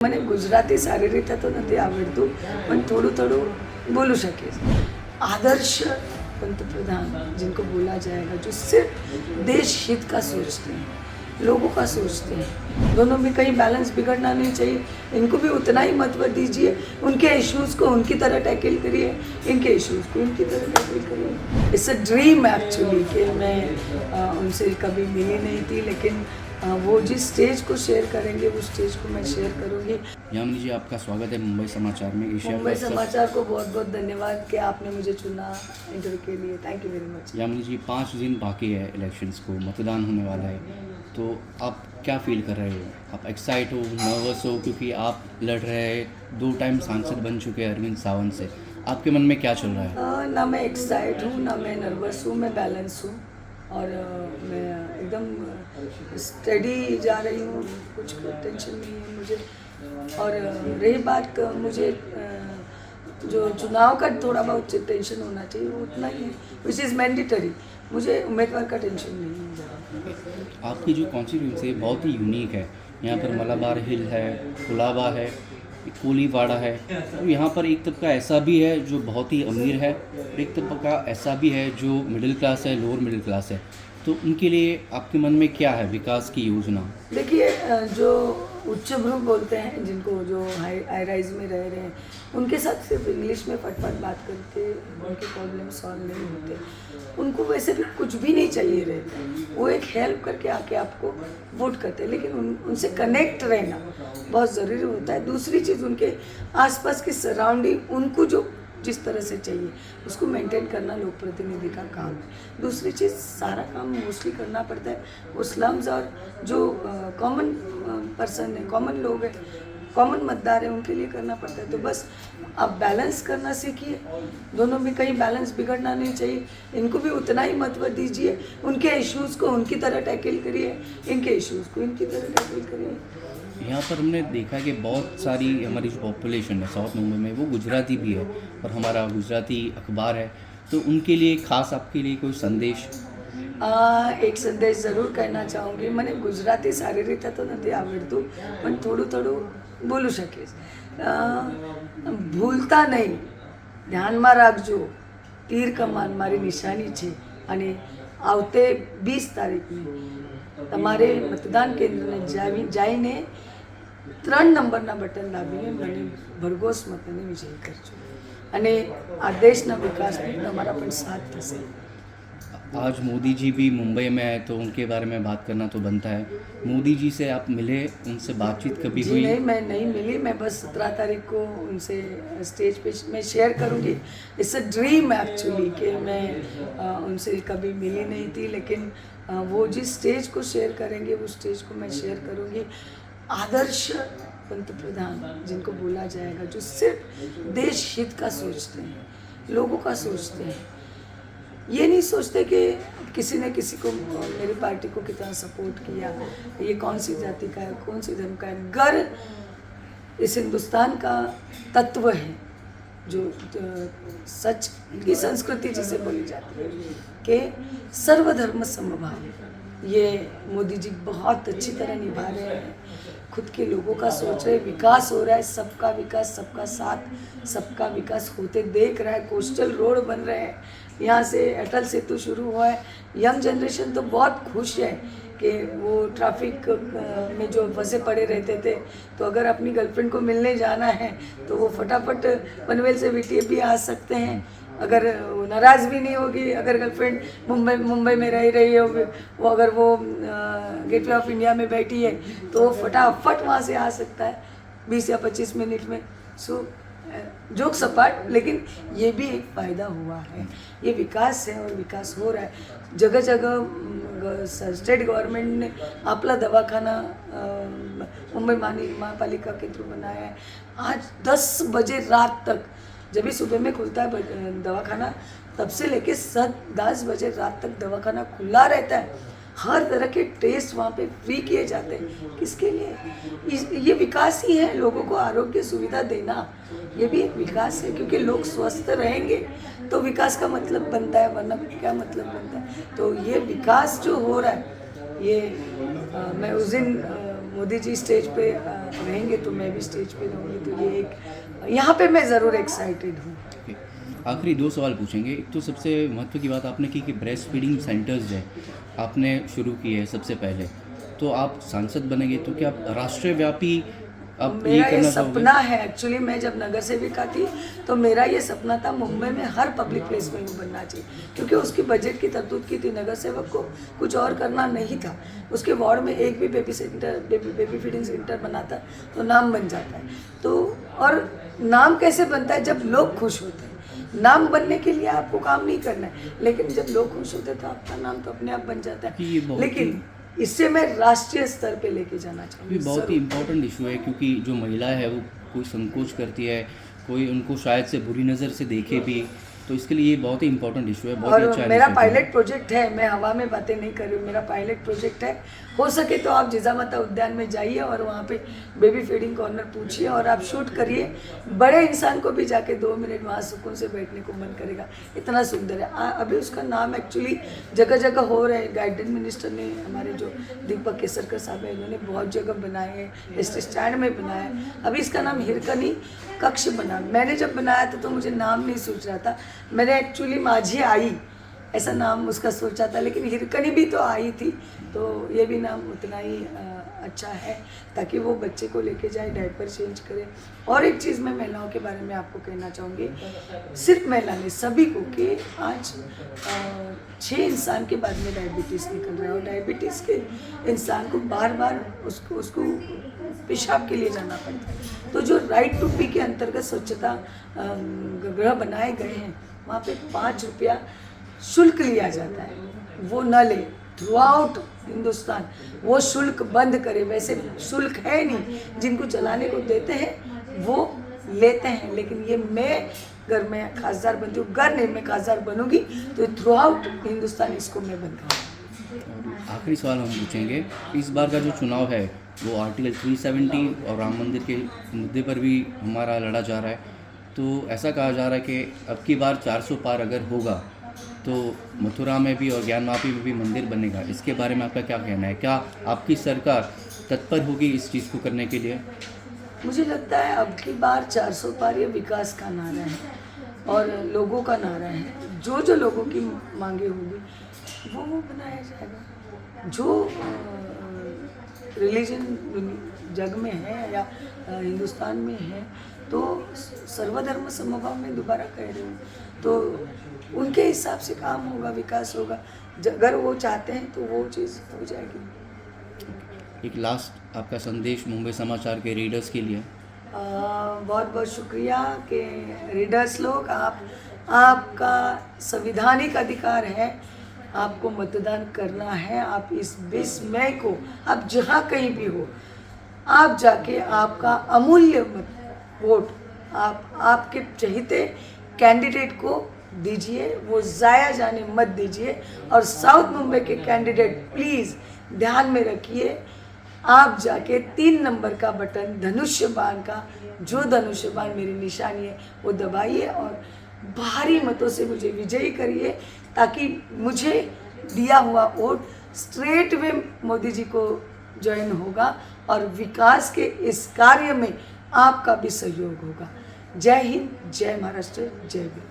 મને ગુજરાતી સારી રીતે તો નથી આવડતું, પણ થોડું થોડું બોलू શકીશ। आदर्श पंतप्रधान जिनको बोला जाएगा, जो सिर्फ देश हित का सोचते हैं, लोगों का सोचते हैं, दोनों में कहीं बैलेंस बिगड़ना नहीं चाहिए। इनको भी उतना ही महत्व दीजिए, उनके इश्यूज़ को उनकी तरह टैकल करिए, इनके इश्यूज़ को इनकी तरह टैकल करिए। इट्स अ ड्रीम एक्चुअली कि मैं उनसे कभी मिली नहीं थी, लेकिन वो जिस स्टेज को शेयर करेंगे वो स्टेज को मैं शेयर करूँगी। यामिनी जी, आपका स्वागत है मुंबई समाचार में। मुंबई समाचार को बहुत बहुत धन्यवाद कि आपने मुझे चुना इंटरव्यू के लिए। Thank you very much. Yamini ji, 5 दिन बाकी है इलेक्शंस को, मतदान होने वाला है, तो आप क्या फील कर रहे हो? आप एक्साइट हो, नर्वस हो? क्योंकि आप लड़ रहे हैं, 2 टाइम सांसद बन चुके हैं अरविंद सावंत से। आपके मन में क्या चल रहा है? ना मैं एक्साइट हूँ, ना मैं नर्वस हूँ, मैं बैलेंस हूँ और मैं एकदम स्टडी जा रही हूँ, कुछ टेंशन नहीं है मुझे। और रही बात मुझे जो चुनाव का थोड़ा बहुत टेंशन होना चाहिए, वो उतना ही है, विच इज़ मैंडेटरी। मुझे उम्मीदवार का टेंशन नहीं है। आपकी जो कॉन्स्टिट्यूंसी बहुत ही यूनिक है। यहाँ पर मलाबार हिल है, कुलाबा है, कोलीवाड़ा है। तो यहाँ पर एक तबका ऐसा भी है जो बहुत ही अमीर है, एक तबका ऐसा भी है जो मिडिल क्लास है, लोअर मिडिल क्लास है। तो उनके लिए आपके मन में क्या है विकास की योजना? देखिए, जो उच्च भ्रू बोलते हैं, जिनको जो हाई राइज में रह रहे हैं, उनके साथ सिर्फ इंग्लिश में फटफट बात करके उनके प्रॉब्लम सॉल्व नहीं होते। उनको वैसे भी कुछ भी नहीं चाहिए रहता, वो एक हेल्प करके आके आपको वोट करते हैं, लेकिन उनसे कनेक्ट रहना बहुत ज़रूरी होता है। दूसरी चीज़, उनके आसपास की सराउंडिंग उनको जो जिस तरह से चाहिए उसको मेंटेन करना लोक प्रतिनिधि का काम है। दूसरी चीज़, सारा काम मोस्टली करना पड़ता है वो स्लम्स और जो कॉमन पर्सन है, कॉमन लोग हैं, कॉमन मतदार है, उनके लिए करना पड़ता है। तो बस आप बैलेंस करना सीखिए, दोनों में कहीं बैलेंस बिगड़ना नहीं चाहिए। इनको भी उतना ही महत्व दीजिए, उनके इश्यूज़ को उनकी तरह टैकल करिए, इनके इश्यूज़ को इनकी तरह टैकल करिए। यहाँ पर हमने देखा कि बहुत सारी हमारी जो पॉपुलेशन है साउथ मुंबई में, वो गुजराती भी है और हमारा गुजराती अखबार है। तो उनके लिए खास आपके लिए कोई संदेश? एक संदेश ज़रूर कहना चाहूँगी। મને ગુજરાતી સારી રીતે તો નથી આવડતું, પણ થોડું થોડું બોલું શકીશ। ભૂલતા નહીં, ધ્યાનમાં રાખજો, તીર કમાન મારી નિશાની છે અને આવતે 20 તારીખને તમારે મતદાન કેન્દ્રને જઈને 3 નંબરના બટન દાબીને મને ભરઘોસ મતને વિજય કરજો અને આ દેશના વિકાસમાં તમારા પણ સાથ થશે। आज मोदी जी भी मुंबई में आए तो उनके बारे में बात करना तो बनता है। मोदी जी से आप मिले, उनसे बातचीत कभी हुई? नहीं, मैं नहीं मिली। मैं बस 17 तारीख को उनसे स्टेज पे मैं शेयर करूँगी। इट्स अ ड्रीम एक्चुअली कि मैं उनसे कभी मिली नहीं थी, लेकिन वो जिस स्टेज को शेयर करेंगे वो स्टेज को मैं शेयर करूँगी। आदर्श पंतप्रधान जिनको बोला जाएगा, जो सिर्फ देश हित का सोचते हैं, लोगों का सोचते हैं, ये नहीं सोचते कि किसी ने किसी को, मेरी पार्टी को कितना सपोर्ट किया, ये कौन सी जाति का है, कौन सी धर्म का है। घर इस हिंदुस्तान का तत्व है, जो सच की संस्कृति जिसे बोली जाती है कि सर्वधर्म समभाव, ये मोदी जी बहुत अच्छी तरह निभा रहे हैं। खुद के लोगों का सोच रहे, विकास हो रहा है, सबका विकास, सबका साथ, सबका विकास होते देख रहा है। कोस्टल रोड बन रहे हैं, यहाँ से अटल सेतु शुरू हुआ है। यंग जनरेशन तो बहुत खुश है कि वो ट्रैफिक में जो फंसे पड़े रहते थे, तो अगर अपनी गर्लफ्रेंड को मिलने जाना है तो वो फटाफट पनवेल से VTA भी आ सकते हैं। अगर नाराज़ भी नहीं होगी, अगर गर्लफ्रेंड मुंबई में रह रही है, वो अगर वो गेटवे ऑफ इंडिया में बैठी है तो वो फटाफट वहाँ से आ सकता है 20 या 25 मिनट में। सो जोक सपाट, लेकिन ये भी एक फ़ायदा हुआ है, ये विकास है और विकास हो रहा है। जगह जगह स्टेट गवर्नमेंट ने आपला दवाखाना मुंबई महापालिका के थ्रू बनाया है। आज 10 बजे रात तक, जब भी सुबह में खुलता है दवाखाना, तब से लेके 10 बजे रात तक दवाखाना खुला रहता है। हर तरह के टेस्ट वहाँ पे फ्री किए जाते हैं। किसके लिए? ये विकास ही है, लोगों को आरोग्य सुविधा देना, ये भी एक विकास है। क्योंकि लोग स्वस्थ रहेंगे तो विकास का मतलब बनता है, वरना क्या मतलब बनता है। तो ये विकास जो हो रहा है, ये मैं उस दिन मोदी जी स्टेज पे रहेंगे तो मैं भी स्टेज पे रहूँगी, तो ये एक यहाँ पे मैं ज़रूर एक्साइटेड हूँ। ओके। आखिरी 2 सवाल पूछेंगे। एक तो सबसे महत्व की बात आपने की कि ब्रेस्ट फीडिंग सेंटर्स है, आपने शुरू किए हैं सबसे पहले। तो आप सांसद बनेंगे तो क्या आप राष्ट्रव्यापी आप ये मेरा ये करना चाहोगे? सपना है एक्चुअली। मैं जब नगर सेविका थी तो मेरा ये सपना था मुंबई में हर पब्लिक प्लेस में वो बनना चाहिए, क्योंकि उसकी बजट की तरतूत की थी। नगर सेवक को कुछ और करना नहीं था, उसके वार्ड में एक भी बेबी फीडिंग सेंटर बनाता तो नाम बन जाता है। तो और नाम कैसे बनता है? जब लोग खुश होते हैं। नाम बनने के लिए आपको काम नहीं करना है, लेकिन जब लोग खुश होते हैं तो आपका नाम तो अपने आप बन जाता ये है। बहुत लेकिन इससे मैं राष्ट्रीय स्तर पे लेके जाना चाहूँगी। ये बहुत ही इम्पोर्टेंट इशू है, क्योंकि जो महिला है वो कोई संकोच करती है, कोई उनको शायद से बुरी नज़र से देखे भी, तो इसके लिए ये बहुत ही इम्पोर्टेंट इशू है। बहुत ही और अच्छा मेरा initiative है। पायलट प्रोजेक्ट है, मैं हवा में बातें नहीं कर रही हूँ, मेरा पायलट प्रोजेक्ट है। हो सके तो आप जिजामाता उद्यान में जाइए और वहाँ पे बेबी फीडिंग कॉर्नर पूछिए और आप शूट करिए। बड़े इंसान को भी जाके 2 मिनट वहाँ सुकून से बैठने को मन करेगा, इतना सुंदर है। अभी उसका नाम एक्चुअली जगह जगह हो रहे हैं। गाइडेंस मिनिस्टर ने, हमारे जो दीपक केसरकर साहब है, इन्होंने बहुत जगह बनाए हैं, एस स्टैंड में बनाया है। अभी इसका नाम हिरकनी कक्ष बना। मैंने जब बनाया था तो मुझे नाम नहीं सोच रहा था, मैंने एक्चुअली माझी आई ऐसा नाम उसका सोचा था, लेकिन हिरकनी भी तो आई थी, तो ये भी नाम उतना ही अच्छा है, ताकि वो बच्चे को लेके जाए, डायपर चेंज करे। और एक चीज़ मैं महिलाओं के बारे में आपको कहना चाहूँगी, सिर्फ महिला नहीं, सभी को, कि आज 6 इंसान के बाद में डायबिटीज़ निकल रहा है, और डायबिटीज़ के इंसान को बार बार उसको पेशाब के लिए जाना पड़ता है। तो जो राइट टू पी के अंतर्गत स्वच्छता गृह बनाए गए हैं, वहाँ पे 5 रुपया शुल्क लिया जाता है, वो न ले। थ्रू आउट हिंदुस्तान वो शुल्क बंद करे। वैसे शुल्क है नहीं, जिनको चलाने को देते हैं वो लेते हैं, लेकिन ये मैं अगर मैं खासदार बनती हूँ, घर नहीं, मैं खासदार बनूंगी तो थ्रू आउट हिंदुस्तान इसको मैं बंद करूँगी। आखिरी सवाल हम पूछेंगे, इस बार का जो चुनाव है वो आर्टिकल 370 और राम मंदिर के मुद्दे पर भी हमारा लड़ा जा रहा है। तो ऐसा कहा जा रहा है कि अब की बार 400 पार अगर होगा तो मथुरा में भी और ज्ञानवापी में भी मंदिर बनेगा। इसके बारे में आपका क्या कहना है? क्या आपकी सरकार तत्पर होगी इस चीज़ को करने के लिए? मुझे लगता है अब की बार 400 पार ये विकास का नारा है और लोगों का नारा है। जो जो लोगों की मांगे होंगी वो बनाया जाएगा। जो रिलीजन जग में है या हिंदुस्तान में है, तो सर्वधर्म समभाव में दोबारा कह रही हूँ, तो उनके हिसाब से काम होगा, विकास होगा। अगर वो चाहते हैं तो वो चीज़ हो जाएगी। एक लास्ट आपका संदेश मुंबई समाचार के रीडर्स के लिए? बहुत बहुत शुक्रिया कि रीडर्स लोग, आपका संविधानिक अधिकार है, आपको मतदान करना है। आप इस 20 मई को आप जहाँ कहीं भी हो, आप जाके आपका अमूल्य वोट आप आपके चहेते कैंडिडेट को दीजिए, वो ज़ाया जाने मत दीजिए। और साउथ मुंबई के कैंडिडेट प्लीज़ ध्यान में रखिए, आप जाके 3 नंबर का बटन धनुष्य बाण का, जो धनुष्य बाण मेरी निशानी है, वो दबाइए और भारी मतों से मुझे विजयी करिए, ताकि मुझे दिया हुआ vote straight way Modi ji को ज्वाइन होगा और विकास के इस कार्य में आपका भी सहयोग होगा। जय हिंद, जय महाराष्ट्र, जय भारत।